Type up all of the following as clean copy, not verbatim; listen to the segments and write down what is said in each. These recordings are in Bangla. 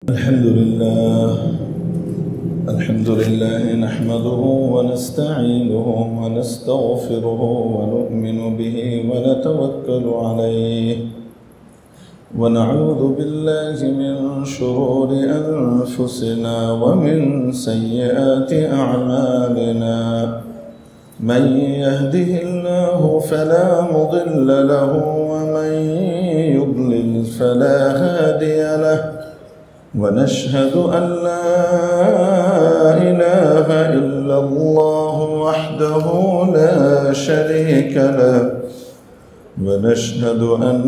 الحمد لله نحمده ونستعينه ونستغفره ونؤمن به ونتوكل عليه ونعوذ بالله من شرور أنفسنا ومن سيئات أعمالنا من يهده الله فلا مضل له ومن يضلل فلا هادي له ونشهد أن لا إله إلا الله وحده لا شريك له ونشهد أن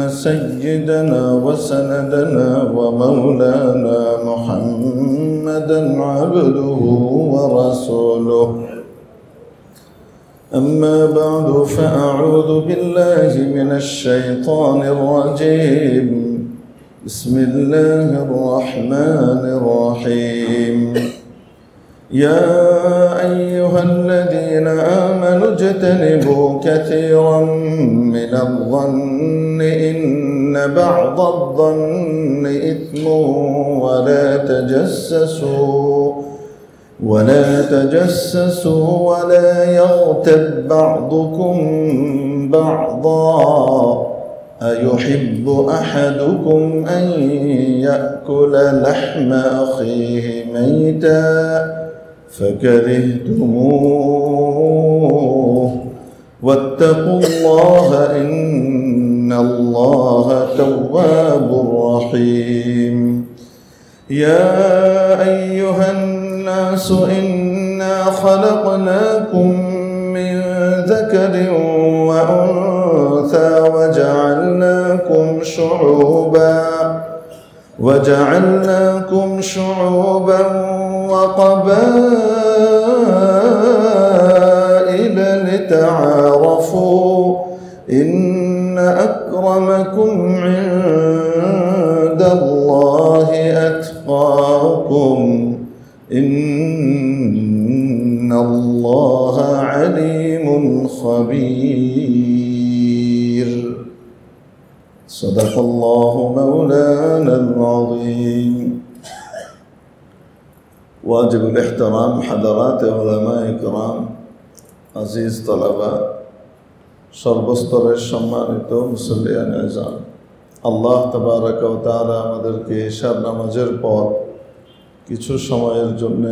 سيدنا وسندنا ومولانا محمدا عبده ورسوله أما بعد فأعوذ بالله من الشيطان الرجيم بسم الله الرحمن الرحيم يا أيها الذين آمنوا اجتنبوا كثيرا من الظن إن بعض الظن إثم ولا تجسسوا ولا يغتب بعضكم بعضا أيحب أحدكم أن يأكل لحم أخيه ميتا فكرهتموه واتقوا الله إن الله تواب رحيم يا أيها الناس إنا خلقناكم من ذكر وأنثى وجعلناكم شعوبا وقبائل لتعارفوا إن أكرمكم عند الله أتقاكم إن الله عليم خبير صدق الله مولانا العظيم واجب الاحترام حضرات علماء کرام عزیز طلبا সর্বস্তরের সম্মানিত মুসল্লিয়ান আযম আল্লাহ তাবারাক ওয়া তাআলা আমাদেরকে ইশার নামাজের পর কিছু সময়ের জন্য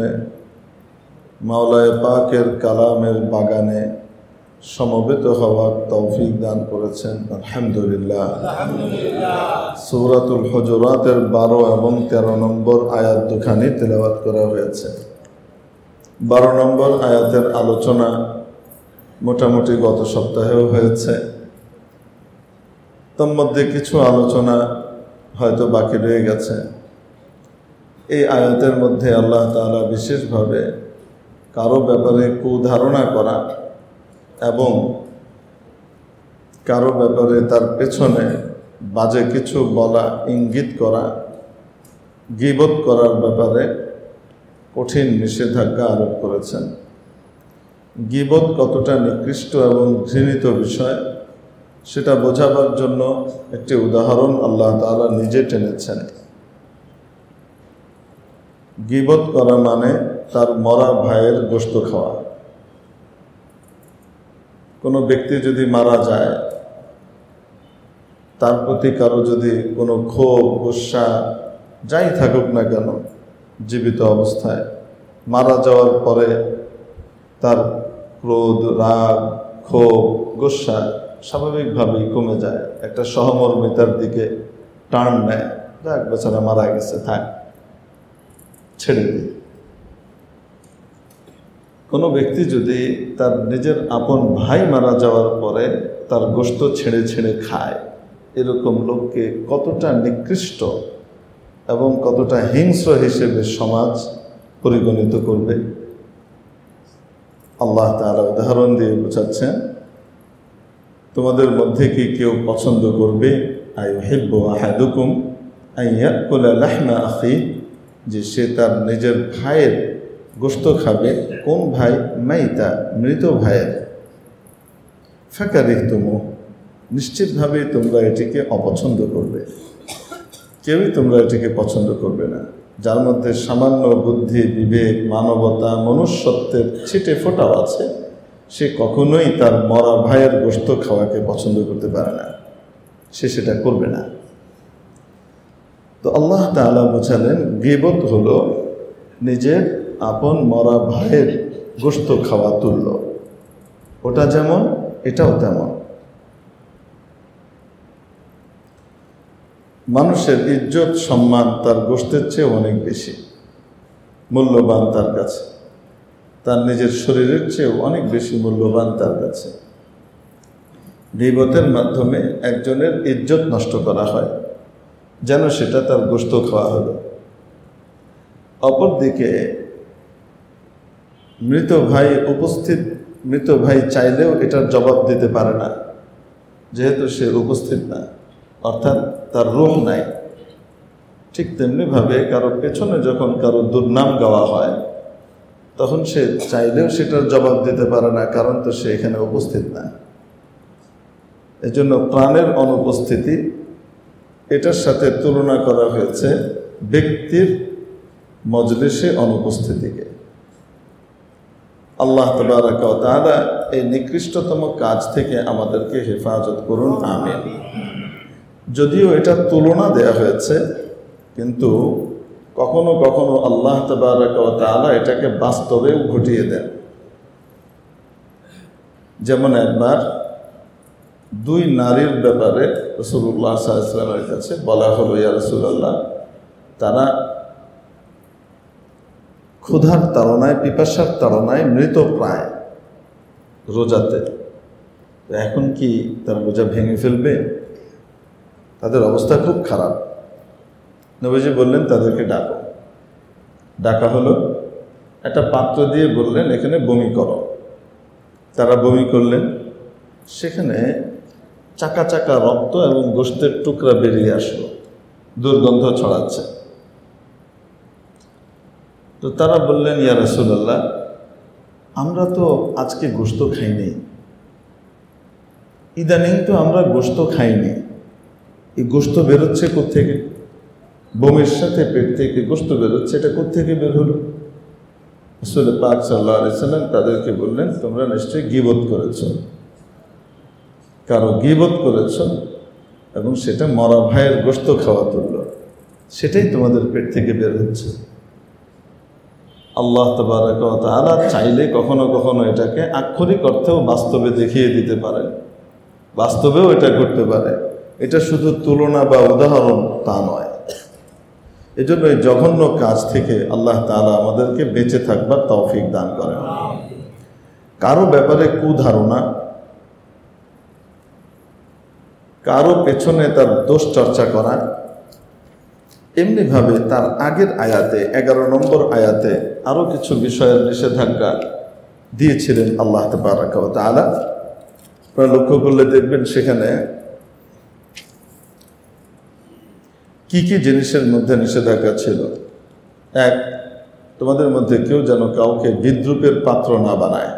মাওলায়ে পাকের কালামের বাগানে সমবেত হওয়ার তৌফিক দান করেছেন আলহামদুলিল্লাহ। সূরাতুল হুজুরাতের 12 এবং 13 নম্বর আয়াত দুখানি তেলাওয়াত করা হয়েছে। 12 নম্বর আয়াতের আলোচনা মোটামুটি গত সপ্তাহেও হয়েছে। তার মধ্যে কিছু আলোচনা হয়তো বাকি রয়ে গেছে। এই আয়াতের মধ্যে আল্লাহ তাআলা বিশেষভাবে কারো ব্যাপারে কুধারণা করা এবং কারো ব্যাপারে তার পেছনে বাজে কিছু বলা, ইঙ্গিত করা, গীবত করার ব্যাপারে কঠিন নিষেধাজ্ঞা আরোপ করেছেন। গীবত কতটা নিকৃষ্ট এবং ঘৃণিত বিষয় সেটা বোঝাবার জন্য একটি উদাহরণ আল্লাহ তাআলা নিজে টেনেছেন। গীবত করা মানে তার মরা ভাইয়ের গোশত খাওয়া। কোনো ব্যক্তি যদি মারা যায়, তার প্রতি কারো যদি কোনো ক্ষোভ, গুসা যাই থাকুক না কেন, জীবিত অবস্থায় মারা যাওয়ার পরে তার ক্রোধ, রাগ, ক্ষোভ, গুসা স্বাভাবিকভাবেই কমে যায়, একটা সহমর্মিতার দিকে টার্ন নেয়। যাক, বেচারা মারা গেছে, থাক, ছেড়ে দিই। কোনো ব্যক্তি যদি তার নিজের আপন ভাই মারা যাওয়ার পরে তার গোশত ছেড়ে ছেড়ে খায়, এরকম লোককে কতটা নিকৃষ্ট এবং কতটা হিংস্র হিসেবে সমাজ পরিগণিত করবে। আল্লাহ তাআলা উদাহরণ দিয়ে বোঝাচ্ছেন, তোমাদের মধ্যে কি কেউ পছন্দ করবে আইয়ুহিব্বু আহাদুকুম আন ইয়াকুলা লাহমা আখি, যে সে তার নিজের ভাইয়ের গোশত খাবে। কোন ভাই? মাইতা, মৃত ভাইয়ের। ফাকারিহতুমু, নিশ্চিতভাবেই তোমরা এটিকে অপছন্দ করবে। কেউই তোমরা এটিকে পছন্দ করবে না। যার মধ্যে সামান্য বুদ্ধি, বিবেক, মানবতা, মনুষ্যত্বের ছিটে ফোটাও আছে, সে কখনোই তার মরা ভাইয়ের গোশত খাওয়াকে পছন্দ করতে পারে না, সে সেটা করবে না। তো আল্লাহ তাআলা বোঝালেন গীবত হলো নিজের আপন মরা ভাইয়ের গোশত খাওয়া তুল্য। ওটা যেমন এটাও তেমন। মানুষের ইজ্জত সম্মান তার গোশতের চেয়ে অনেক বেশি মূল্যবান তার কাছে, তার নিজের শরীরের চেয়েও অনেক বেশি মূল্যবান তার কাছে। গীবতের মাধ্যমে একজনের ইজ্জত নষ্ট করা হয়, যেন সেটা তার গোশত খাওয়া হলো। অপরদিকে মৃত ভাই চাইলেও এটার জবাব দিতে পারে না, যেহেতু সে উপস্থিত না, অর্থাৎ তার রূহ নাই। ঠিক তেমনিভাবে কারো পেছনে যখন কারো দুর্নাম গাওয়া হয়, তখন সে চাইলেও সেটার জবাব দিতে পারে না, কারণ তো সে এখানে উপস্থিত না। এজন্য প্রাণের অনুপস্থিতি এটার সাথে তুলনা করা হয়েছে ব্যক্তির মজলিসে অনুপস্থিতিকে। আল্লাহ তাবারাক ওয়া তাআলা এই নিকৃষ্টতম কাজ থেকে আমাদেরকে হেফাজত করুন, আমিন। যদিও এটা তুলনা দেয়া হয়েছে, কিন্তু কখনো কখনো আল্লাহ তাবারাক ওয়া তাআলা এটাকে বাস্তবেও ঘটিয়ে দেন। যেমন একবার দুই নারীর ব্যাপারে রাসূলুল্লাহ সাল্লাল্লাহু আলাইহি ওয়াসাল্লামের কাছে বলা হলো, ইয়া রাসূলুল্লাহ, তারা ক্ষুধার তাড়নায়, পিপাসার তাড়নায় মৃত প্রায় রোজাতে, এখন কি তার রোজা ভেঙে ফেলবে? তাদের অবস্থা খুব খারাপ। নবীজি বললেন তাদেরকে ডাকো। ডাকা হলো, একটা পাত্র দিয়ে বললেন এখানে বমি করো। তারা বমি করলেন, সেখানে চাকা চাকা রক্ত এবং গোশতের টুকরা বেরিয়ে আসলো, দুর্গন্ধ ছড়াচ্ছে। তো তারা বললেন, ইয়া রাসূলুল্লাহ, আমরা তো আজকে গোশত খাইনি, ইদানিং তো আমরা গোশত খাইনি, এই গোশত বেরোচ্ছে কোত্থেকে? বমির সাথে পেট থেকে গোশত বেরোচ্ছে, এটা কোত্থেকে বের হলো? রাসূল পাক সাল্লাল্লাহু আলাইহি ওয়াসাল্লাম তাদেরকে বললেন, তোমরা নিশ্চয়ই গীবত করেছ, কারো গীবত করেছ এবং সেটা মরা ভাইয়ের গোশত খাওয়া তুল্য, সেটাই তোমাদের পেট থেকে বের হচ্ছে। আল্লাহ তাবারাক ওয়া তাআলা চাইলে কখনো কখনো এটাকে আক্ষরিক অর্থেও বাস্তবে দেখিয়ে দিতে পারেন, বাস্তবেও এটা করতে পারে। এটা শুধু তুলনা বা উদাহরণ তা নয়। এজন্য এই জঘন্য কাজ থেকে আল্লাহ তাআলা আমাদেরকে বেঁচে থাকবার তৌফিক দান করেন। কারো ব্যাপারে কুধারণা, কারো পেছনে তার দোষ চর্চা করা, এমনিভাবে তার আগের আয়াতে 11 নম্বর আয়াতে আরও কিছু বিষয়ের নিষেধাজ্ঞা দিয়েছিলেন আল্লাহ তাবারাক ওয়া তাআলা। আপনারা লক্ষ্য করলে দেখবেন সেখানে কি কি জিনিসের মধ্যে নিষেধাজ্ঞা ছিল। এক, তোমাদের মধ্যে কেউ যেন কাউকে বিদ্রূপের পাত্র না বানায়,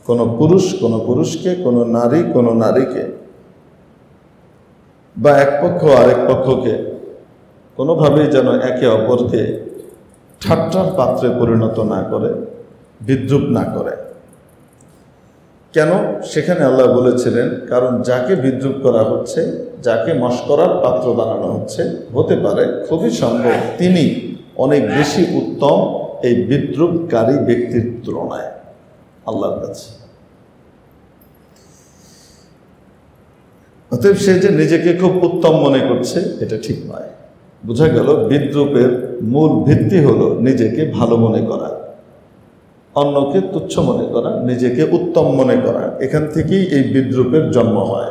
কোনো পুরুষ কোনো পুরুষকে, কোনো নারী কোনো নারীকে, বা এক পক্ষ আরেক পক্ষকে কোনোভাবেই যেন একে অপরকে ঠাট্টার পাত্রে পরিণত না করে, বিদ্রূপ না করে। কেন? সেখানে আল্লাহ বলেছিলেন, কারণ যাকে বিদ্রূপ করা হচ্ছে, যাকে মশকরার পাত্র বানানো হচ্ছে, হতে পারে খুবই সম্ভব তিনি অনেক বেশি উত্তম এই বিদ্রূপকারী ব্যক্তির তুলনায় আল্লাহর কাছে। অতএব সে যে নিজেকে খুব উত্তম মনে করছে, এটা ঠিক নয়। বোঝা গেল বিদ্রূপের মূল ভিত্তি হলো নিজেকে ভালো মনে করা, অন্যকে তুচ্ছ মনে করা, নিজেকে উত্তম মনে করা। এখান থেকেই এই বিদ্রূপের জন্ম হয়,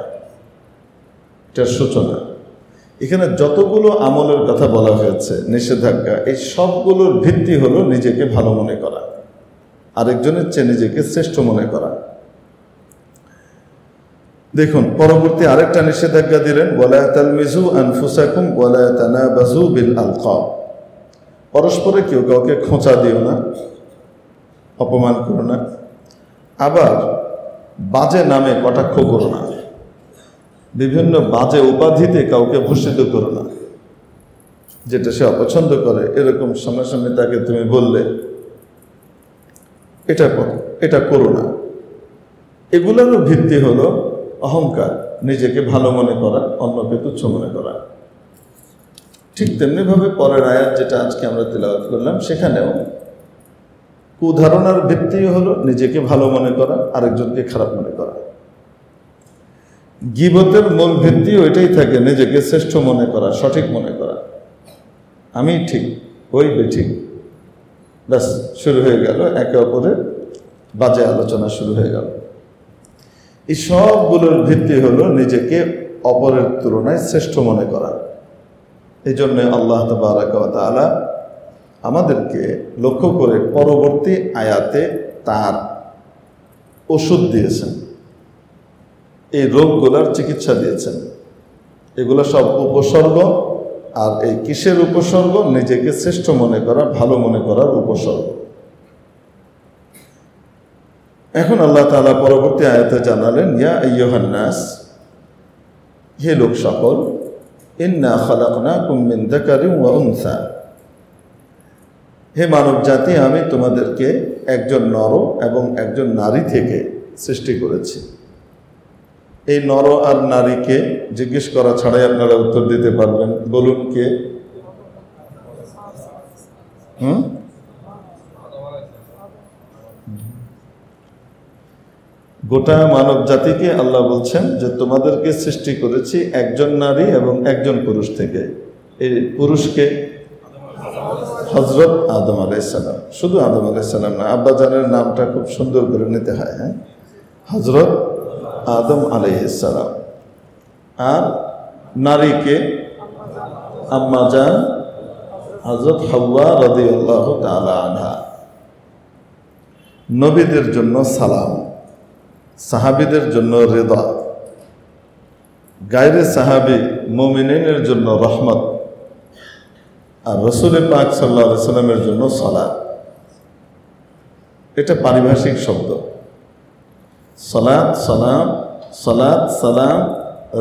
এটার সূচনা। এখানে যতগুলো আমলের কথা বলা হয়েছে নিষেধাজ্ঞা, এই সবগুলোর ভিত্তি হলো নিজেকে ভালো মনে করা, আরেকজনের চেয়ে নিজেকে শ্রেষ্ঠ মনে করা। দেখুন পরবর্তী আরেকটা নিষেধাজ্ঞা দিলেন, ওয়ালা তালমিজু আনফুসাকুম ওয়ালা তানাবাজু বিল আলকাব। পরস্পরে কেউ কাউকে খোঁচা দিও না, অপমান করো না, আবার বাজে নামে কটাক্ষ করো না, বিভিন্ন বাজে উপাধিতে কাউকে ভূষিত করো না। যেটা সে অপছন্দ করে, এরকম সামনাসামনি তাকে তুমি বললে এটা করো না। এগুলোরও ভিত্তি হলো অহংকার, নিজেকে ভালো মনে করা, অন্যকে তুচ্ছ মনে করা। ঠিক তেমনিভাবে পরের আয়াত যেটা আজকে আমরা তিলাওয়াত করলাম, সেখানেও কুধারণার ভিত্তি হলো নিজেকে ভালো মনে করা, আরেকজনকে খারাপ মনে করা। গীবতের মূল ভিত্তি ওইটাই থাকে, নিজেকে শ্রেষ্ঠ মনে করা, সঠিক মনে করা, আমি ঠিক, ওই বেঠিক। ব্যাস, শুরু হয়ে গেল, একে অপরের বাজে আলোচনা শুরু হয়ে গেল। এই সবগুলোর ভিত্তি হলো নিজেকে অপরের তুলনায় শ্রেষ্ঠ মনে করা। এই জন্য আল্লাহ তাবারাকা ওয়া তাআলা আমাদেরকে লক্ষ্য করে পরবর্তী আয়াতে তার ওষুধ দিয়েছেন, এই রোগগুলোর চিকিৎসা দিয়েছেন। এগুলো সব উপসর্গ। আর এই কিসের উপসর্গ? নিজেকে শ্রেষ্ঠ মনে করা, ভালো মনে করার উপসর্গ। এখন আল্লাহ তাআলা পরবর্তী আয়াতে জানালেন, ইয়া আইয়ুহান নাস, হে লোক সকল, ইন্না খালাকনাকুম মিন যাকারিন ওয়া উনসা, হে মানব জাতি, আমি তোমাদেরকে একজন নর এবং একজন নারী থেকে সৃষ্টি করেছি। এই নর আর নারীকে জিজ্ঞেস করা ছাড়াই আপনারা উত্তর দিতে পারবেন। বলুন কে? গোটা মানব জাতিকে আল্লাহ বলছেন যে তোমাদেরকে সৃষ্টি করেছি একজন নারী এবং একজন পুরুষ থেকে। এই পুরুষকে হযরত আদম আলাইহিস সালাম, শুধু আদম আলাইহিস সালাম না, আব্বাজানের নামটা খুব সুন্দর করে নিতে হয়। হ্যাঁ, হযরত আদম আলাইহিস সালাম। আর নারীকে আম্মাজান হযরত হাওয়া রাদিয়াল্লাহু তাআলা আনহা। নবীদের জন্য সালাম, সাহাবীদের জন্য রিদা, গায়রে সাহাবী মুমিনিনের জন্য রহমত, আর রাসূল পাক সাল্লাল্লাহু আলাইহি সাল্লামের জন্য সালাত। এটা পারিভাষিক শব্দ। সালাত, সালাম, সালাত, সালাম,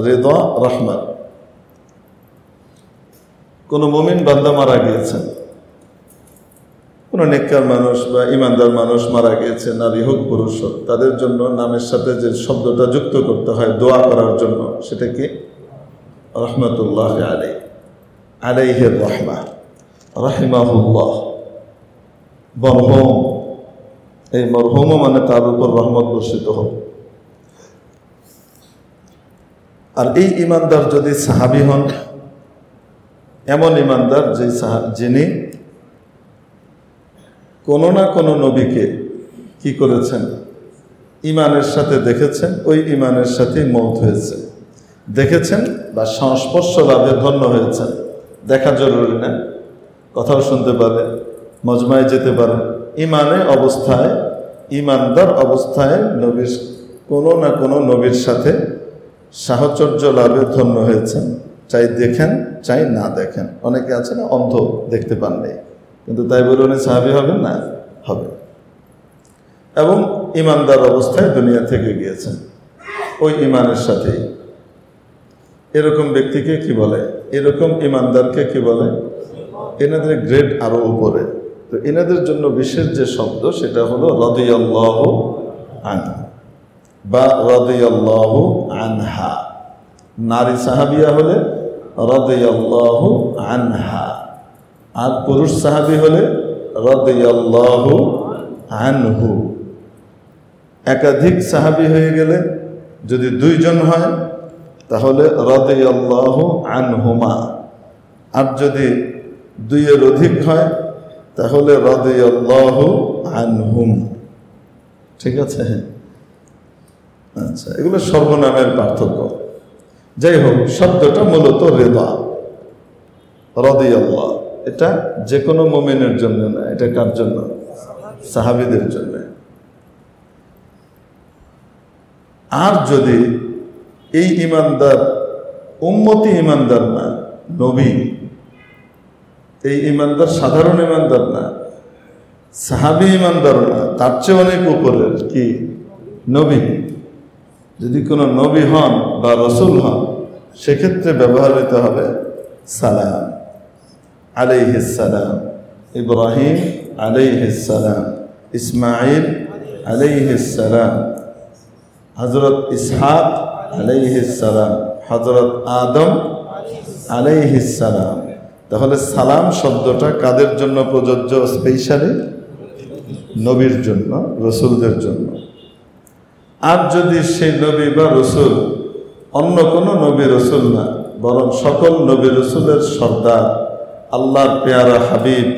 রিদা, রহমত। কোনো মুমিন বান্দা মারা গিয়েছেন, কোনো নেককার মানুষ বা ইমানদার মানুষ মারা গিয়েছে, নারী হোক পুরুষ হোক, তাদের জন্য নামের সাথে যে শব্দটা যুক্ত করতে হয় দোয়া করার জন্য, সেটা কি? রহমতুল্লাহ আলাইহি, আলাইহির রহমা, রাহিমাহুল্লাহ, মরহুম। এই মরহুমও মানে তার উপর রহমত বর্ষিত হোক। আর এই ইমানদার যদি সাহাবী হন, এমন ইমানদার যিনি কোনো না কোনো নবীকে কি করেছেন? ইমানের সাথে দেখেছেন, ওই ইমানের সাথেই মওত হয়েছে। দেখেছেন বা সংস্পর্শ লাভে ধন্য হয়েছেন। দেখা জরুরি না, কথাও শুনতে পারে, মজমায় যেতে পারে। ইমানে অবস্থায়, ইমানদার অবস্থায় নবীর কোনো না কোনো নবীর সাথে সাহচর্য লাভে ধন্য হয়েছেন, চাই দেখেন চাই না দেখেন। অনেকে আছে না, অন্ধ, দেখতে পাননি, কিন্তু তাই বলে উনি সাহাবী হবেন না? হবে। এবং ইমানদার অবস্থায় দুনিয়া থেকে গিয়েছেন ওই ইমানের সাথেই। এরকম ব্যক্তিকে কি বলে? এরকম ইমানদারকে কি বলে? এনাদের গ্রেড আরো উপরে। তো এনাদের জন্য বিশেষ যে শব্দ, সেটা হলো রাদিয়াল্লাহু আনহু বা রাদিয়াল্লাহু আনহা। নারী সাহাবিয়া হলে রাদিয়াল্লাহু আনহা, আর পুরুষ সাহাবী হলে রাদিয়াল্লাহু আনহু। একাধিক সাহাবী হয়ে গেলে, যদি দুইজন হয় তাহলে রাদিয়াল্লাহু আনহুমা, আর যদি দুইয়ের অধিক হয় তাহলে রাদিয়াল্লাহু আনহুম। ঠিক আছে? আচ্ছা, এগুলো সর্বনামের পার্থক্য। যাই হোক, শব্দটা মূলত রিদা, রাদিয়াল্লাহ। এটা যে কোনো মুমিনের জন্য না, এটা কার জন্য? সাহাবীদের জন্য। আর যদি এই ইমানদার উম্মতি ইমানদার না, নবী, এই ইমানদার সাধারণ ইমানদার না, সাহাবী ইমানদার না, তার চেয়ে অনেক উপরের কি? নবী। যদি কোনো নবী হন বা রসুল হন, সেক্ষেত্রে ব্যবহার হতে হবে সালাম। আলাইহিস সালাম, ইব্রাহিম আলাইহিস সালাম, ইসমাঈল আলাইহিস সালাম, হযরত ইসহাক আলাইহিস সালাম, হযরত আদম আলাইহিস সালাম। তাহলে সালাম শব্দটা কাদের জন্য প্রযোজ্য? স্পেশালি নবীর জন্য, রসুলদের জন্য। আর যদি সেই নবী বা রসুল অন্য কোনো নবী রসুল না, বরং সকল নবী রসুলের সর্দার, আল্লাহর পেয়ারা হাবিব,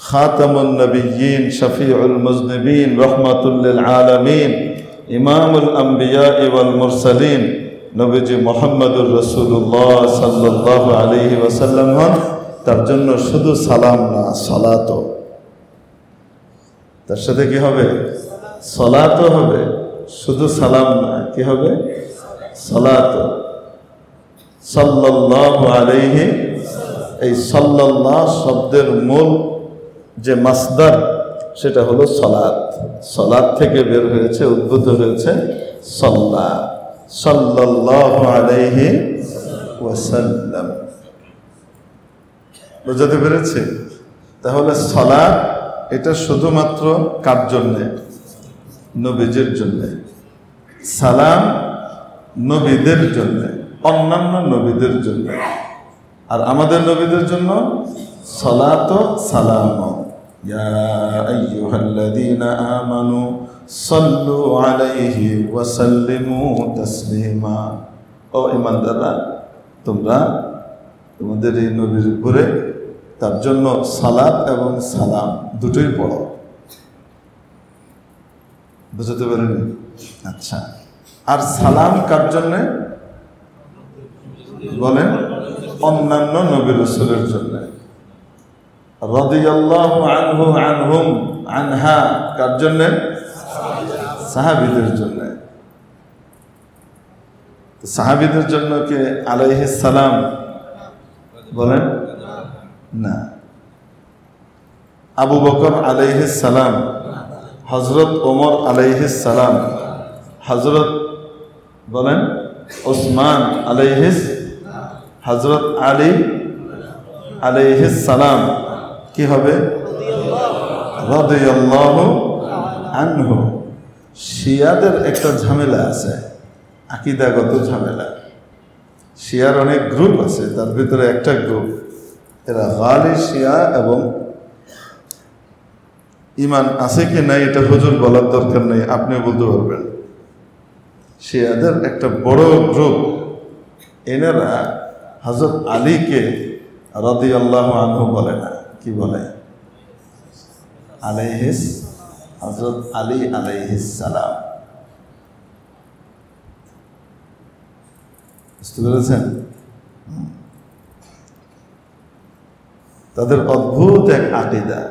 খাতামুন নবিয়্যিন, শফিউল মুজনিবিন, রহমাতুল লিল আলামিন, ইমামুল আম্বিয়া ওয়াল মুরসালিন, নবীজি মুহাম্মদুর রাসূলুল্লাহ সাল্লাল্লাহু আলাইহি ওয়াসাল্লাম হন, তার জন্য শুধু সালাম না, সালাতও। তার সাথে কি হবে? সালাতও হবে। শুধু সালাম না, কি হবে? সালাতও। সাল্লাল্লাহু আলাইহি, এই সাল্লাল্লাহ শব্দের মূল যে মাসদার সেটা হলো সালাত। সালাত থেকে বের হয়েছে, উদ্ভূত হয়েছে সাল্লা, সাল্লাল্লাহু আলাইহি ওয়াসাল্লাম। বুঝতে পেরেছি? তাহলে সালাত এটা শুধুমাত্র কার জন্যে? নবীজির জন্যে। সালাম নবীদের জন্যে, অন্যান্য নবীদের জন্য। আর আমাদের নবীদের জন্য সালাত ও সালাম। ইয়া আইয়ুহাল্লাযীনা আমানু সাল্লু আলাইহি ওয়া সাল্লিমু তাসলিমা। ও ঈমানদাররা, তোমরা তোমাদের এই নবীর উপরে তার জন্য সালাত এবং সালাম দুটোই পড়ো। বুঝতে পারেনি? আচ্ছা, আর সালাম কার জন্যে বলেন? অন্যান্য নবী রাসূলের জন্য। রাদিয়াল্লাহু আনহু আনহুম আনহা কার জন্য? সাহাবীদের জন্য। সাহাবীদের জন্য কি আলাইহিস সালাম বলেন? না। আবু বকর আলাইহিস সালাম, হযরত ওমর আলাইহিস সালাম, হযরত বলেন ওসমান আলাইহিস, হযরত আলী আলাইহিস সালাম কি হবে? রাদিয়াল্লাহু আনহু। শিয়াদের একটা ঝামেলা আছে, আকীদাগত ঝামেলা। শিয়ার অনেক গ্রুপ আছে, তার ভিতরে একটা গ্রুপ এরা গালি শিয়া, এবং ইমান আছে কি নাই এটা হুজুর বলার দরকার নেই, আপনি বলতে পারবেন। শিয়াদের একটা বড় গ্রুপ, এনারা হযরত আলীকে রাদিয়াল্লাহু আনহু বলে না, কি বলে? আলাইহিস, হযরত আলী আলাইহিস সালাম। বুঝতে পেরেছেন? তাদের অদ্ভুত এক আকীদা।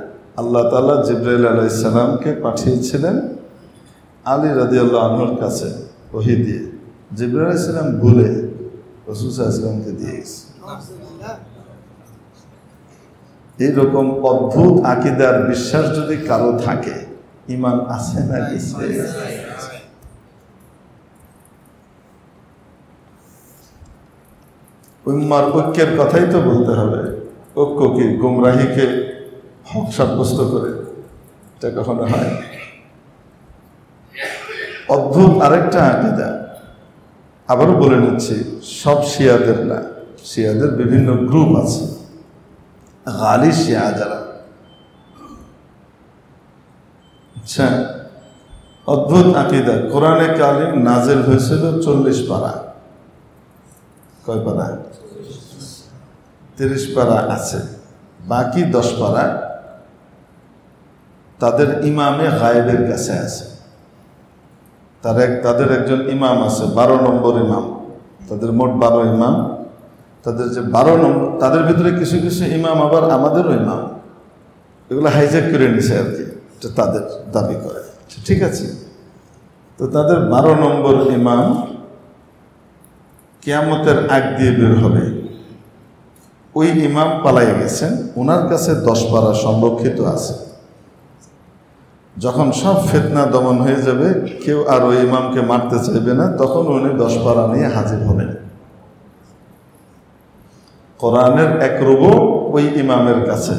আল্লাহ তাআলা জিবরাইল আলাইহিস সালামকে পাঠিয়েছিলেন আলী রাদিয়াল্লাহু আনহুর কাছে ওহী দিয়ে। জিবরাইল আলাইহিস সালাম ভুলে রাসূল সাল্লাল্লাহু আলাইহি ওয়াসাল্লামকে দিয়ে গেছে। এইরকম অদ্ভুত আকীদার বিশ্বাস যদি কারো থাকে, ঈমান আছে না গেছে? উম্মার ঐক্যের কথাই তো বলতে হবে। ঐক্য কি গুমরাহিকে হক সাব্যস্ত করে? এটা কখনো হয়? অদ্ভুত আরেকটা আকীদা, আবারও বলে নিচ্ছি, সব শিয়াদের না, শিয়াদের বিভিন্ন গ্রুপ আছে। গালি শিয়া যারা, আচ্ছা, অদ্ভুত আকীদা। কোরআনে কারিম নাজিল হয়েছিল 40 পারা। কয় পারা? 30 পারা আছে, বাকি 10 পারা তাদের ইমামে গায়েবের কাছে আছে। তাদের একজন ইমাম আছে, 12 নম্বর ইমাম। তাদের মোট 12 ইমাম। তাদের যে 12 নম্বর, তাদের ভিতরে কিছু কিছু ইমাম আবার আমাদেরও ইমাম। এগুলো হাইজ্যাক করে নিছে আর কি, এটা তাদের দাবি করে। ঠিক আছে, তো তাদের 12 নম্বর ইমাম কিয়ামতের আগ দিয়ে বের হবে। ওই ইমাম পালাইয়া গেছেন, ওনার কাছে 10 পারা সংরক্ষিত আছে। যখন সব ফিতনা দমন হয়ে যাবে, কেউ আর ওই ইমামকে মারতে চাইবে না, তখন উনি 10 পারা নিয়ে হাজির হবেন। কোরআনের এক রুবু ওই ইমামের কাছে।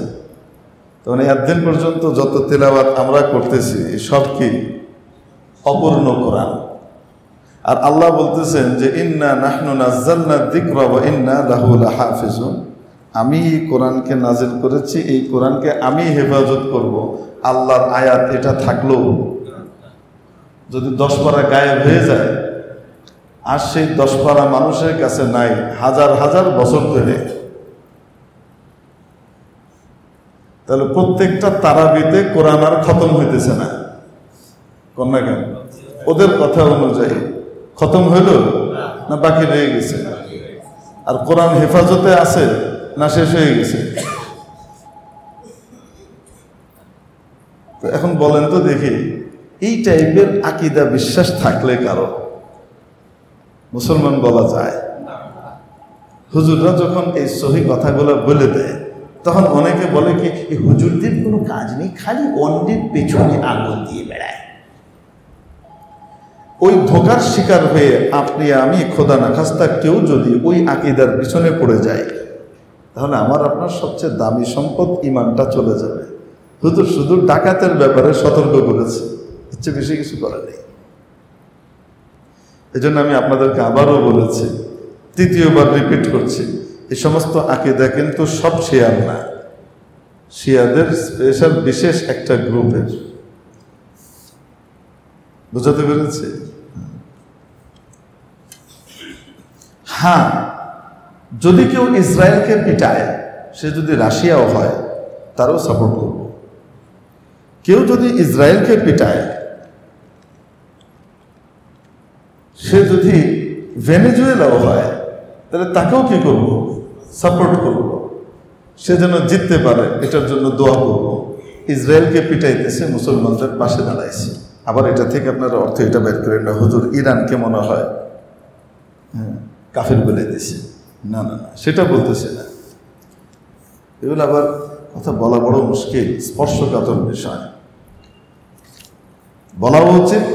তখন একদিন পর্যন্ত যত তিলাওয়াত আমরা করতেছি সব কি অপূর্ণ কোরআন। আর আল্লাহ বলতেছেন যে ইন্না নাহনু নাজ্জালনা যিকরা ওয়া ইন্না লাহু লাহাফিজুন, আমি এই কোরআনকে নাজিল করেছি, এই কোরআনকে আমি হেফাজত করব। আল্লাহর আয়াত এটা থাকলো যদি 10 পারা গায়েব হয়ে যায়, আর সেই 10 পারা মানুষের কাছে নাই হাজার হাজার বছর ধরে, তাহলে প্রত্যেকটা তারাবিতে কোরআন আর খতম হইতেছে না। কন্যা কেন? ওদের কথা অনুযায়ী খতম হইল না বাকি রয়ে গেছে? আর কোরআন হেফাজতে আছে না শেষ হয়ে গেছে? তো এখন বলেন তো দেখি, এই টাইপের আকীদা বিশ্বাস থাকলে কারো মুসলমান বলা যায়? হুজুররা যখন এই সহি কথাগুলো বলে দেয় তখন অনেকে বলে কি এই হুজুরদের কোনো কাজ নেই, খালি অন্যের পেছনে আগুন দিয়ে বেড়ায়। ওই ধোকার শিকার হয়ে আপনি আমি খোদা না খাস্তা কেউ যদি ওই আকীদার পিছনে পড়ে যায়, তাহলে আমার আপনার সবচেয়ে দামি সম্পদ ইমানটা চলে যাবে। হুজুর শুধু ডাকাতের ব্যাপারে সতর্ক করেছে, হচ্ছে বেশি কিছু করা নেই। এই জন্য আমি আপনাদেরকে আবারও বলেছি, তৃতীয়বার রিপিট করছি, এই সমস্ত আকীদা কিন্তু সব শিয়ার না, শিয়াদের স্পেশাল বিশেষ একটা গ্রুপের। বুঝাতে পেরেছি? হ্যাঁ, যদি কেউ ইসরায়েলকে পিটায়, সে যদি রাশিয়াও হয় তারও সাপোর্ট করব। কেউ যদি ইসরায়েলকে পিটায়, সে যদি ভেনেজুয়েলাও হয়, তাহলে তাকেও কি করব? সাপোর্ট করব। সে যেন জিততে পারে এটার জন্য দোয়া করব। ইসরায়েলকে পিটাইতেছে, মুসলমানদের পাশে দাঁড়াইছে। আবার এটা থেকে আপনারা অর্থ এটা বের করেন না, হুজুর ইরানকে মনে হয় কাফের বলে দিয়েছে। না না না, সেটা বলতেছে না। এগুলো আবার কথা বলা বড় মুশকিল, স্পর্শকাতর বিষয়। বলাও উচিত,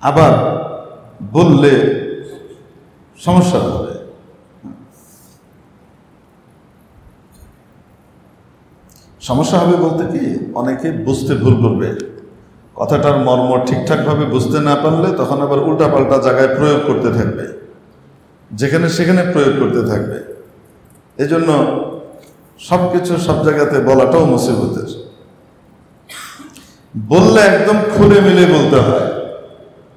আবার বললে সমস্যা হবে। সমস্যা হবে বলতে কি, অনেকে বুঝতে ভুল করবে, কথাটার মর্ম ঠিকঠাকভাবে বুঝতে না পারলে তখন আবার উল্টাপাল্টা জায়গায় প্রয়োগ করতে থাকবে, যেখানে সেখানে প্রয়োগ করতে থাকবে। এজন্য সব কিছু সব জায়গাতে বলাটাও মুসিবতের। বললে একদম খুলে মিলে বলতে হয়,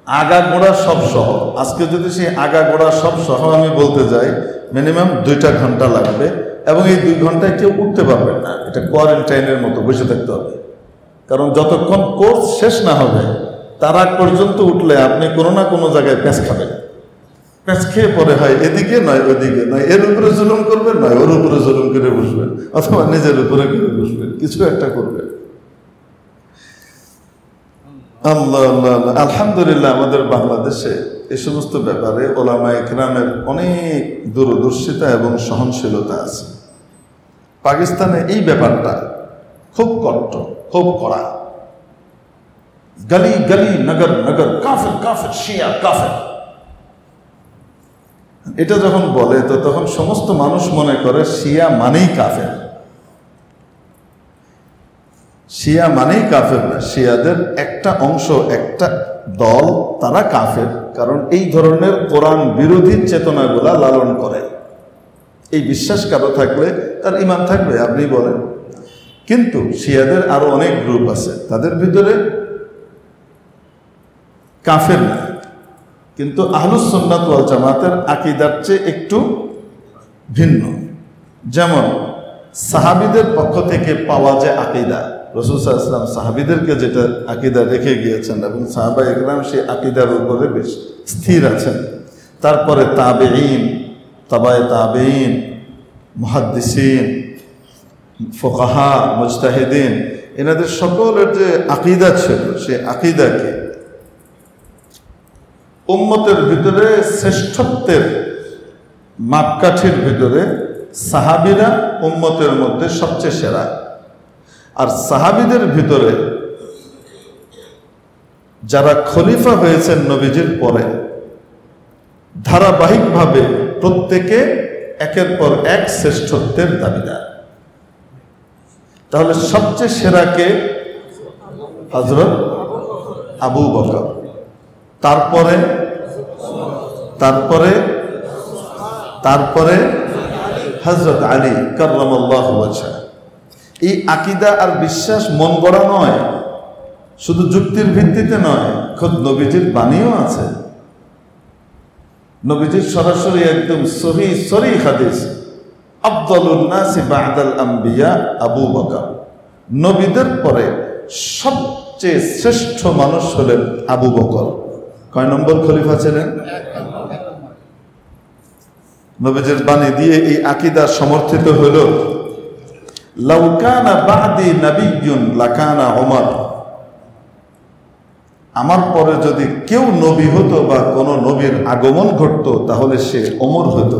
আগা গোড়া সব সহ। আজকে যদি সেই আগা গোড়া সব সহ আমি বলতে যাই, মিনিমাম 2টা ঘন্টা লাগবে, এবং এই 2 ঘন্টায় কেউ উঠতে পারবেন না। এটা কোয়ারেন্টাইনের মতো বসে থাকতে হবে, কারণ যতক্ষণ কোর্স শেষ না হবে তার আগ পর্যন্ত উঠলে আপনি কোনো না কোনো জায়গায় প্যাঁচ খাবেন। প্যাঁচ খেয়ে পরে হয় এদিকে নয় ওদিকে নয়, এর উপরে জুলুম করবেন নয় ওর উপরে জুলুম করে বসবেন, অথবা নিজের উপরে করে বসবেন, কিছু একটা করবেন। আল্লাহ আল্লাহ আল্লাহ। আলহামদুলিল্লাহ, আমাদের বাংলাদেশে এই সমস্ত ব্যাপারে ওলামায়ে কেরামের অনেক দূরদর্শিতা এবং সহনশীলতা আছে। পাকিস্তানে এই ব্যাপারটা খুব কট্টর, খুব কড়া। গলি গলি নগর নগর কাফের কাফের শিয়া কাফের, এটা যখন বলে তো তখন সমস্ত মানুষ মনে করে শিয়া মানেই কাফের। শিয়া মানেই কাফের না, শিয়াদের একটা অংশ, একটা দল, তারা কাফের, কারণ এই ধরনের কোরআন বিরোধী চেতনাগুলা লালন করে। এই বিশ্বাস কারো থাকলে তার ঈমান থাকবে, আপনি বলেন। কিন্তু শিয়াদের আরো অনেক গ্রুপ আছে, তাদের ভিতরে কাফের না, কিন্তু আহলুস সুন্নাত ওয়াল জামাতের আকীদার চেয়ে একটু ভিন্ন। যেমন সাহাবীদের পক্ষ থেকে পাওয়া যে আকীদা, রাসূল সাল্লাল্লাহু আলাইহি ওয়াসাল্লাম সাহাবীদেরকে যেটা আকীদা রেখে গিয়েছেন এবং সাহাবায়ে কেরাম সেই আকীদার উপরে বেশ স্থির আছেন। তারপরে তাবেঈন, তাবায়ে তাবেঈন, মুহাদ্দিসিন, ফুকাহা, মুজতাহিদিন, এনাদের সকলের যে আকীদা ছিল, সেই আকীদাকে উম্মতের ভিতরে শ্রেষ্ঠত্বের মাপকাঠির ভিতরে সাহাবীরা উম্মতের মধ্যে সবচেয়ে সেরা। আর সাহাবীদের ভিতরে যারা খলিফা হয়েছেন নবীজির পরে, ধারাবাহিকভাবে প্রত্যেকে একের পর এক শ্রেষ্ঠত্বের দাবিদার। তাহলে সবচেয়ে সেরা কে? হযরত আবু বকর, তারপরে তারপরে তারপরে হযরত আলী কাররামাল্লাহু ওয়াজহা। এই আকীদা আর বিশ্বাস মন গড়া নয়, শুধু যুক্তির ভিত্তিতে নয়, খোদ নবীজির বাণীও আছে। নবীজির সরাসরি একদম সহিহ হাদিস, আফদালুন নাসি বা'দাল আম্বিয়া আবু বকর, নবীদের পরে সবচেয়ে শ্রেষ্ঠ মানুষ হলেন আবু বকর। কয় নম্বর খলিফা ছিলেন? নবীজির বাণী দিয়ে এই আকীদা সমর্থিত হল। লাউ কানা বা'দি নাবিয়্যুন লাকানা ওমর, আমার পরে যদি কেউ নবী হতো বা কোন নবীর আগমন ঘটতো তাহলে সে ওমর হতো।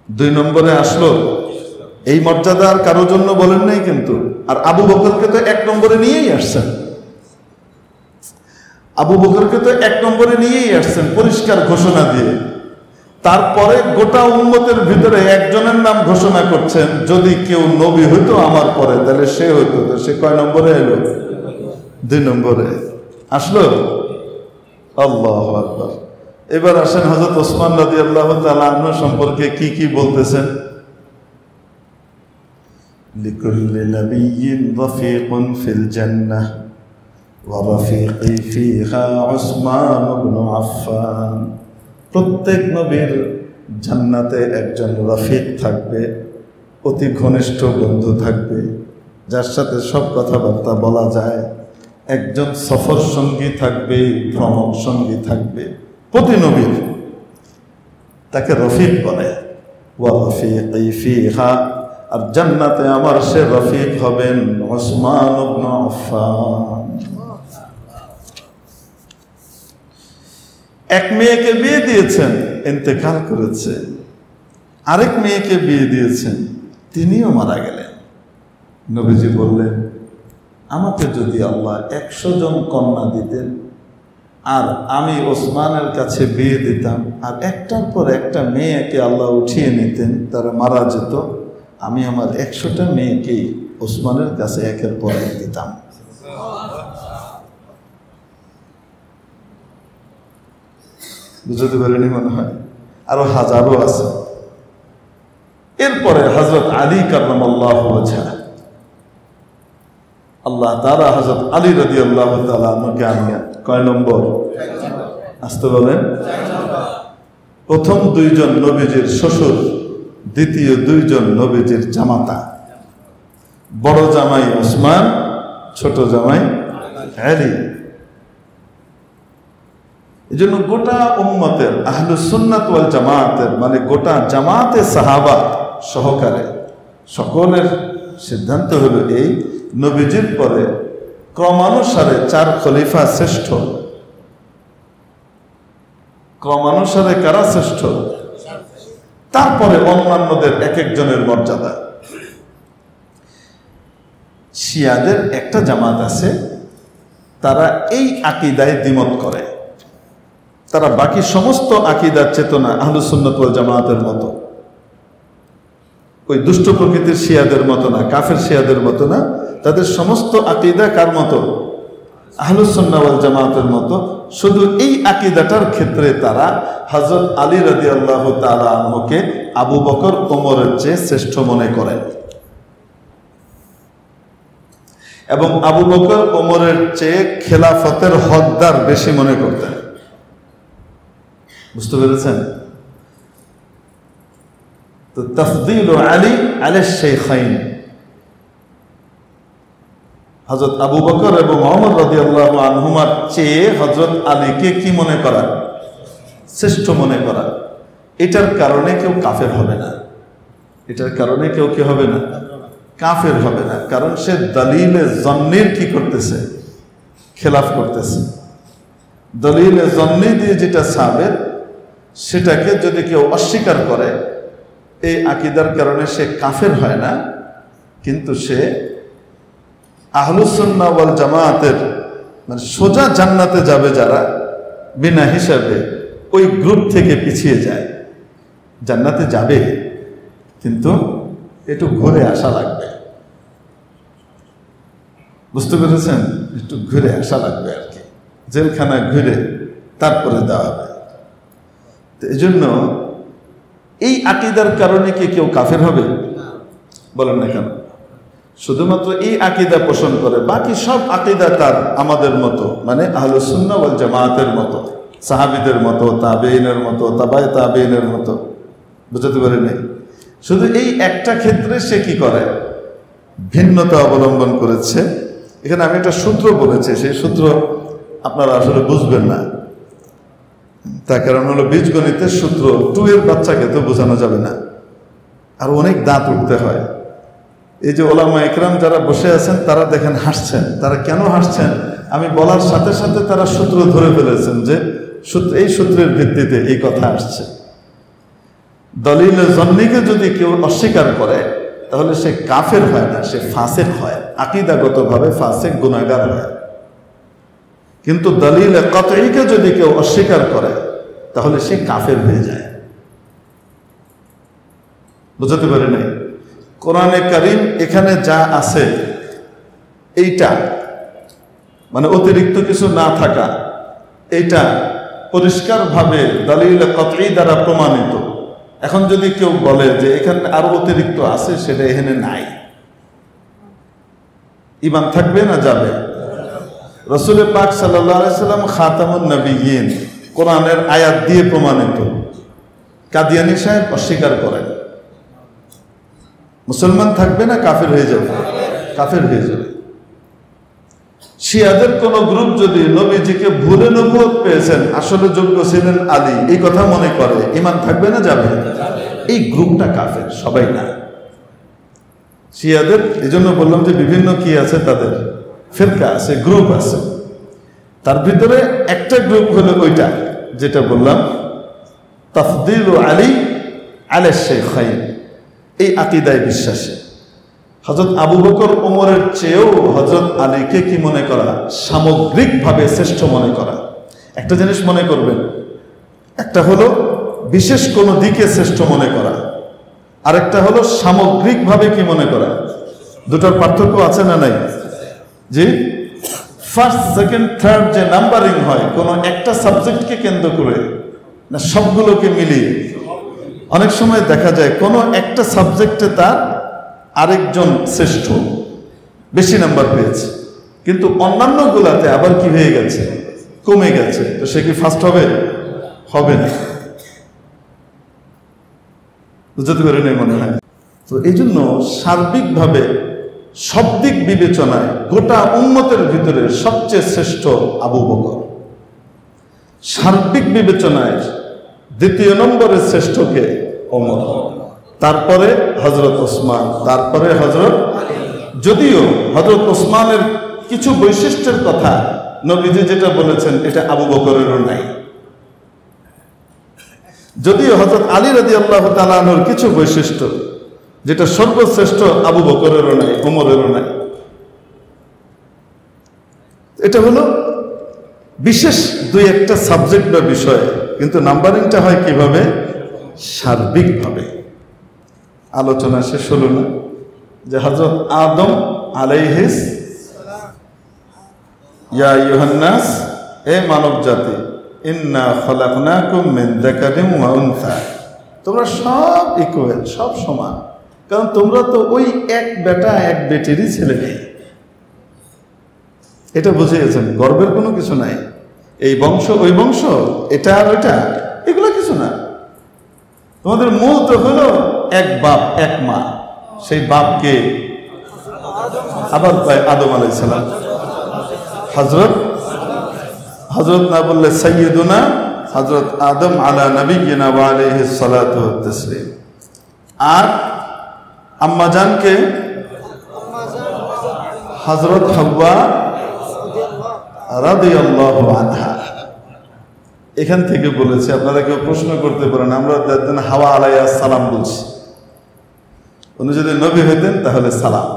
2 নম্বরে আসলো, এই মর্যাদা আর কারোর জন্য বলেন নাই কিন্তু। আর আবু বকরকে তো 1 নম্বরে নিয়েই আসছেন, আবু বকরকে তো 1 নম্বরে নিয়েই আসছেন পরিষ্কার ঘোষণা দিয়ে। তারপরে গোটা উম্মতের ভিতরে একজনের নাম ঘোষণা করছেন, যদি কেউ নবী হইতো আমার পরে তাহলে সে হইতো। তো সে কয় নম্বরে এলো? 2 নম্বরে আসলো। আল্লাহু আকবার। এবার আসেন হযরত ওসমান রাদিয়াল্লাহু তাআলা আনহু সম্পর্কে কি কি বলতেছেন। লিকুল্লি নাবিয়্যিন রাফীকুন ফিল জান্নাহ ওয়া রাফীকি ফীহা উসমান ইবনে আফফান। প্রত্যেক নবীর জান্নাতে একজন রফিক থাকবে, অতি ঘনিষ্ঠ বন্ধু থাকবে, যার সাথে সব কথাবার্তা বলা যায়। একজন সফর সঙ্গী থাকবে, ভ্রমণ সঙ্গী থাকবে। প্রতি নবীর তাকে রফিক বলে। ওয়া রাফীকি ফীহা, আর জান্নাতে আমার সে রফিক হবেন উসমান ইবনে আফফান। এক মেয়েকে বিয়ে দিয়েছেন, ইন্তেকাল করেছে। আরেক মেয়েকে বিয়ে দিয়েছেন, তিনিও মারা গেলেন। নবীজি বললেন, আমাকে যদি আল্লাহ 100 জন কন্যা দিতেন আর আমি ওসমানের কাছে বিয়ে দিতাম, আর একটার পর একটা মেয়েকে আল্লাহ উঠিয়ে নিতেন, তারা মারা যেত, আমি আমার 100টা মেয়েকেই ওসমানের কাছে একের পর এক দিতাম। বুঝতে পারেনি মনে হয়? আরো হাজারো আছে। এরপরে হযরত আলী কাররামাল্লাহু ওয়াজহা, আল্লাহ তাআলা হযরত আলী রাদিয়াল্লাহু তাআলা আনহুকে আনলেন। কয় নম্বর? আসতে বলেন। প্রথম 2 জন নবীজির শ্বশুর, দ্বিতীয় 2 জন নবীজির জামাতা। বড় জামাই ওসমান, ছোট জামাই আলী। এজন্য গোটা উম্মতের আহলুস সুন্নাত ওয়াল জামাতের, মানে গোটা জামাতে সাহাবা সহকারে সকলের সিদ্ধান্ত হলো এই, নবীজির পরে ক্রমানুসারে 4 খলিফা শ্রেষ্ঠ। ক্রমানুসারে কারা শ্রেষ্ঠ? তারপরে অন্যান্যদের এক একজনের মর্যাদা। শিয়াদের একটা জামাত আছে, তারা এই আকীদায় দ্বিমত করে। তারা বাকি সমস্ত আকীদার চেতনা আহলুস সুন্নাত ওয়াল জামাতের মতো, ওই দুষ্ট প্রকৃতির শিয়াদের মতো না, কাফের শিয়াদের মতো না। তাদের সমস্ত আকীদা কার মতো? আহলুস সুন্নাহ ওয়াল জামাতের মতো। শুধু এই আকীদাটার ক্ষেত্রে তারা হযরত আলী রাদিয়াল্লাহু তাআলা আনহুকে আবু বকর ওমরের চেয়ে শ্রেষ্ঠ মনে করেন, এবং আবু বকর ওমরের চেয়ে খেলাফতের হকদার বেশি মনে করতেন। বুঝতে পেরেছেন? তো তাফদীল আলী আলা শাইখাইন, হযরত আবু বকর এবং ওমর রাদিয়াল্লাহু আনহুমার চেয়ে হযরত আলীকে কি মনে করা? শ্রেষ্ঠ মনে করা। এটার কারণে কেউ কাফের হবে না। এটার কারণে কেউ কি হবে না? কাফের হবে না। কারণ সে দলিলে জন্নির কি করতেছে? খেলাফ করতেছে। দলিলে জন্নি দিয়ে যেটা সাবেত, সেটাকে যদি কেউ অস্বীকার করে, এই আকীদার কারণে সে কাফের হয় না, কিন্তু সে আহলুস সুন্নাহ ওয়াল জামাতের, মানে সোজা জান্নাতে যাবে যারা বিনা হিসাবে, ওই গ্রুপ থেকে পিছিয়ে যায়। জান্নাতে যাবে, কিন্তু একটু ঘুরে আসা লাগবে। বুঝতে পেরেছেন? একটু ঘুরে আসা লাগবে আর কি, জেলখানা ঘুরে তারপরে দেওয়া হবে। তো এই জন্য এই আকীদার কারণে কি কেউ কাফের হবে? বলেন না কেন? শুধুমাত্র এই আকীদা পোষণ করে, বাকি সব আকীদা তার আমাদের মতো, মানে আহলুস সুন্নাহ ওয়াল জামাতের মতো, সাহাবীদের মতো, তাবেঈনের মতো, তাবায়ে তাবেঈনের মতো। বুঝতে পারেন? শুধু এই একটা ক্ষেত্রে সে কি করে, ভিন্নতা অবলম্বন করেছে। এখানে আমি একটা সূত্র বলেছি, সেই সূত্র আপনারা আসলে বুঝবেন না, তার কারণ হলো বীজগণিতের সূত্র 2 এর বাচ্চাকে তো বোঝানো যাবে না, আর অনেক দাঁত উঠতে হয়। এই যে ওলামা ইকরাম যারা বসে আছেন তারা দেখেন হাসছেন। তারা কেন হাসছেন? আমি বলার সাথে সাথে তারা সূত্র ধরে ফেলেছেন যে এই সূত্রের ভিত্তিতে এই কথা আসছে। দলিলে জন্নিকে যদি কেউ অস্বীকার করে তাহলে সে কাফের হয় না, সে ফাসিক হয়, আকীদাগতভাবে ফাসিক, গুনাহগার হয়। কিন্তু দলিলে কতঈকে যদি কেউ অস্বীকার করে তাহলে সে কাফের হয়ে যায়। বুঝতে পারি নাই? কোরআনে কারীম এখানে যা আছে এইটা, মানে অতিরিক্ত কিছু না থাকা, এইটা পরিষ্কারভাবে দলিল কতঈ দ্বারা প্রমাণিত। এখন যদি কেউ বলে যে এখানে আরো অতিরিক্ত আছে, সেটা এখানে নাই, ঈমান থাকবে না যাবে? রাসূল পাক সাল্লাল্লাহু আলাইহি সাল্লাম খাতামুন নবিয়্যিন, কোরআনের আয়াত দিয়ে প্রমাণিত। কাদিয়ানী সাহেব অস্বীকার করেন, মুসলমান থাকবে না কাফের হয়ে যাবে? কাফের হয়ে যাবে। শিয়াদের কোন গ্রুপ যদি নবীজিকে ভুলে নবুয়ত পেয়েছেন, আসলে যোগ্য ছিলেন আলী, এই কথা মনে করে, ঈমান থাকবে না যাবে? এই গ্রুপটা কাফের, সবাই না। শিয়াদের, এই জন্য বললাম যে বিভিন্ন কি আছে, তাদের ফিরকা আছে, গ্রুপ আছে। তার ভিতরে একটা গ্রুপ হলো ওইটা যেটা বললাম, তাফদীল আলী আলা শাইখাইন, এই আকীদায় বিশ্বাসী। হযরত আবু বকর ওমরের চেয়েও হযরত আলীকে কি মনে করা? সামগ্রিকভাবে শ্রেষ্ঠ মনে করা। একটা জিনিস মনে করবেন, একটা হলো বিশেষ কোনো দিকে শ্রেষ্ঠ মনে করা, আরেকটা হলো সামগ্রিকভাবে কি মনে করা। দুটোর পার্থক্য আছে না নাই? জি, ফার্স্ট, সেকেন্ড, থার্ড যে নাম্বারিং হয় কোনো একটা সাবজেক্টকে কেন্দ্র করে না সবগুলোকে মিলিয়ে। অনেক সময় দেখা যায় কোনো একটা সাবজেক্টে তার আরেকজন শ্রেষ্ঠ, বেশি নাম্বার পেয়েছে, কিন্তু অন্যান্য গুলাতে আবার কি হয়ে গেছে, কমে গেছে। তো সে কি ফার্স্ট হবে? হবে না। বুঝতে পারেন মনে হয়? তো এই জন্য সার্বিকভাবে সব দিক বিবেচনায় গোটা উম্মতের ভিতরে সবচেয়ে শ্রেষ্ঠ আবু বকর, সার্বিক বিবেচনায় দ্বিতীয় নম্বরে শ্রেষ্ঠকে ওমর, তারপরে হযরত ওসমান, তারপরে হযরত। যদিও হযরত ওসমানের কিছু বৈশিষ্ট্যের কথা নবীজি যেটা বলেছেন এটা আবু বকরেরও নাই, যদিও হযরত আলী রাদিয়াল্লাহু তাআলা আনহুর কিছু বৈশিষ্ট্য যেটা সর্বশ্রেষ্ঠ আবু বকরেরও নাই, ওমরেরও নাই। এটা হলো বিশেষ দুই একটা সাবজেক্ট বা বিষয়, কিন্তু নাম্বারিংটা হয় কিভাবে? সার্বিকভাবে। আলোচনা শেষ হলো না যে হযরত আদম আলাইহিস, ইয়া আইয়ুহান নাস, এ মানব জাতি, ইন্না খালাকনাকুম মিন যাকারিন ওয়া উনসা, তোমরা সব ইকুয়াল, সব সমান, কারণ তোমরা তো ওই এক বেটা এক বেটিরই ছেলে নেই। এটা বুঝে গেছেন? গর্বের কোনো কিছু নাই, এই বংশ ওই বংশ, এটা আর ওইটা, এগুলো কিছু না। তোমাদের মূল তো হলো এক বাপ এক মা, সেই বাপকে আবার পায় আদম আলাইহিস সালাম, হযরত না বললে সাইয়্যিদুনা হযরত আদম আলা নবিয়্যিনা ওয়া আলাইহিস সালাতু ওয়াত তাসলিম। আর আম্মা জানকে হযরত হাওয়া রাদিয়াল্লাহু আনহা। এখান থেকে বলেছে, আপনারা কেউ প্রশ্ন করতে পারেন, আমরা হাওয়া আলাইহিস সালাম বলছি, উনি যদি নবী হইতেন তাহলে সালাম,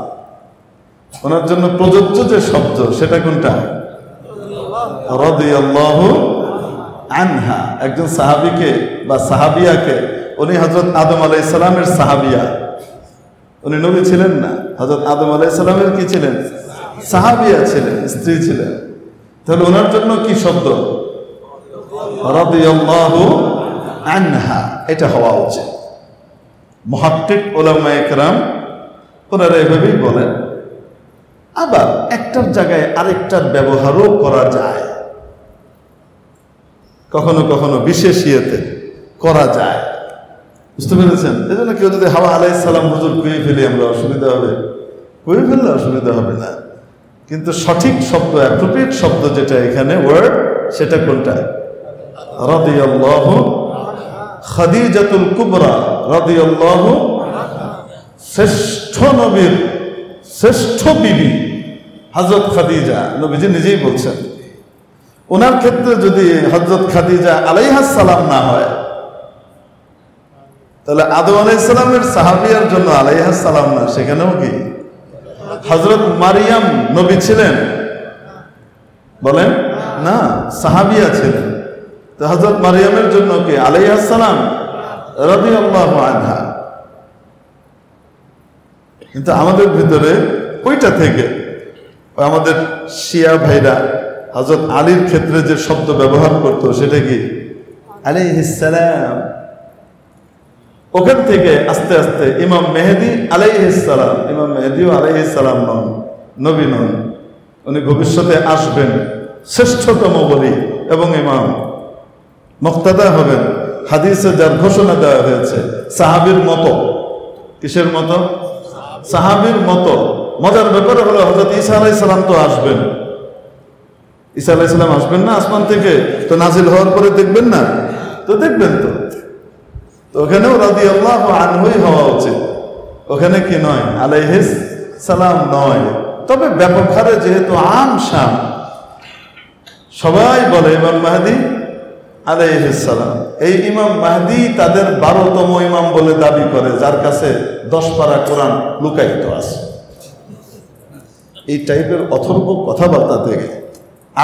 ওনার জন্য প্রযোজ্য যে শব্দ সেটা কোনটা? রাদিয়াল্লাহু আনহা। একজন সাহাবীকে বা সাহাবিয়াকে উনি হযরত আদম আলাইহিস সালামের সাহাবিয়া, উনি নবী ছিলেন না, হযরত আদম আলাইহিস সালামের কি ছিলেন? সাহাবিয়া ছিলেন, স্ত্রী ছিলেন। তাহলে ওনার জন্য কি শব্দ? রাদিয়াল্লাহু আনহা, এটা হওয়া উচিত। মুহাক্কিক উলামায়ে কেরাম ওনারা এভাবেই বলেন। আবার একটার জায়গায় আরেকটার ব্যবহারও করা যায়, কখনো কখনো বিশেষ ইয়েতে করা যায়, বুঝতে পেরেছেন? এই জন্য কেউ যদি হাওয়া আলাইহিস সালাম হুজুর কয়ে ফেলি আমরা, অসুবিধা হবে? কয়ে ফেললে অসুবিধা হবে না, কিন্তু সঠিক শব্দ, অ্যাপ্রোপ্রিয়েট শব্দ যেটা এখানে ওয়ার্ড, সেটা কোনটা? রাদিয়াল্লাহু, খাদিজাতুল কুবরা রাদিয়াল্লাহু, শ্রেষ্ঠ নবীর শ্রেষ্ঠ বিবি হযরত খাদিজা, নবীজি নিজেই বলছেন। ওনার ক্ষেত্রে যদি হযরত খাদিজা আলাইহাস সালাম না হয়, তাহলে আদম আলাইহিস সালামের সাহাবিয়ার জন্য আলাইহাস সালাম না, সেখানেও কি? হযরত মারিয়াম নবী ছিলেন? বলেন না, সাহাবিয়া ছিলেন। তো হযরত মারিয়ামের জন্য কি আলাইহাস সালাম রাদিয়াল্লাহু আনহা। কিন্তু আমাদের ভিতরে ওইটা থেকে আমাদের শিয়া ভাইরা হযরত আলীর ক্ষেত্রে যে শব্দ ব্যবহার করতো সেটা কি আলাইহিস সালাম। ওখান থেকে আস্তে আস্তে ইমাম মেহেদী আলাইহিস সালাম, ইমাম মেহেদীও আলাইহিস সালাম নন, নবী নন, উনি ভবিষ্যতে আসবেন, শ্রেষ্ঠতম বলি এবং ইমাম, মুক্তাদা হবেন। হাদিসে যার ঘোষণা দেওয়া হয়েছে সাহাবীর মতো। কিসের মতো? সাহাবীর মতো। মজার ব্যাপার হলো হযরত ঈসা আলাইহিস সালাম তো আসবেন। ঈসা আলাইহিস সালাম আসবেন না আসমান থেকে? তো নাজিল হওয়ার পরে দেখবেন না? তো দেখবেন তো। তো ওখানেও রাদিয়াল্লাহু আনহুই হওয়া উচিত, ওখানে কি নয়? আলাইহিস সালাম নয়। তবে ব্যাপক হারে যেহেতু আম শাম, সবাই বলে ইমাম মাহদী আলাইহিস সালাম। এই ইমাম মাহদী তাদের 12তম ইমাম বলে দাবি করে, যার কাছে 10 পারা কোরআন লুকায়িত আছে। এই টাইপের অথর্ব কথাবার্তা থেকে,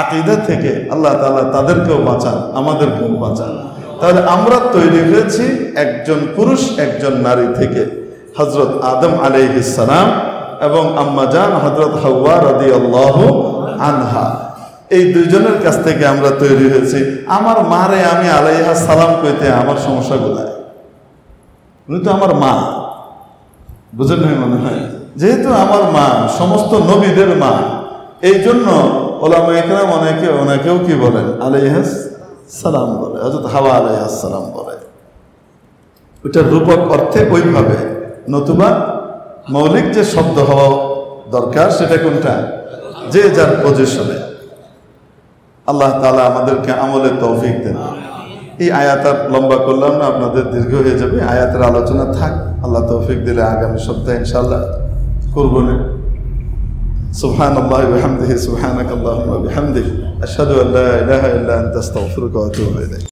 আকীদা থেকে আল্লাহ তাআলা তাদেরকেও বাঁচান, আমাদেরকেও বাঁচান। তাহলে আমরা তৈরি হয়েছি একজন পুরুষ একজন নারী থেকে, হযরত আদম আলাইহিস সালাম এবং আম্মা জান হযরত হাওয়া রাদিয়াল্লাহু আনহা, এই দুইজনের কাছ থেকে আমরা তৈরি হয়েছি। আমার মারে আমি আলাইহা সালাম কইতে আমার সমস্যা কোথায়? উনি তো আমার মা, বুঝেন নাই মনে হয়? যেহেতু আমার মা, সমস্ত নবীদের মা, এই জন্য ওলামায়ে কেরাম ওনাকেও কি বলেন? আলাইহিস সালাম বলে, হযরত হাওয়া আলাইহিস সালাম বলে। ওইটার রূপক অর্থে ওইভাবে, নতুবা মৌলিক যে শব্দ হওয়া দরকার সেটা কোনটা? যে যার পজিশনে। আল্লাহ তাআলা আমাদেরকে আমলের তৌফিক দেন। এই আয়াত আর লম্বা করলাম না, আপনাদের দীর্ঘ হয়ে যাবে। আয়াতের আলোচনা থাক, আল্লাহ তৌফিক দিলে আগামী সপ্তাহে ইনশাআল্লাহ করব না। সুবহানাল্লাহি ওয়া বিহামদিহি, সুবহানাকাল্লাহুম্মা ওয়া বিহামদিক, আশহাদু আল্লা ইলাহা ইল্লা আনতা, আস্তাগফিরুকা ওয়া আতুবু ইলাইক।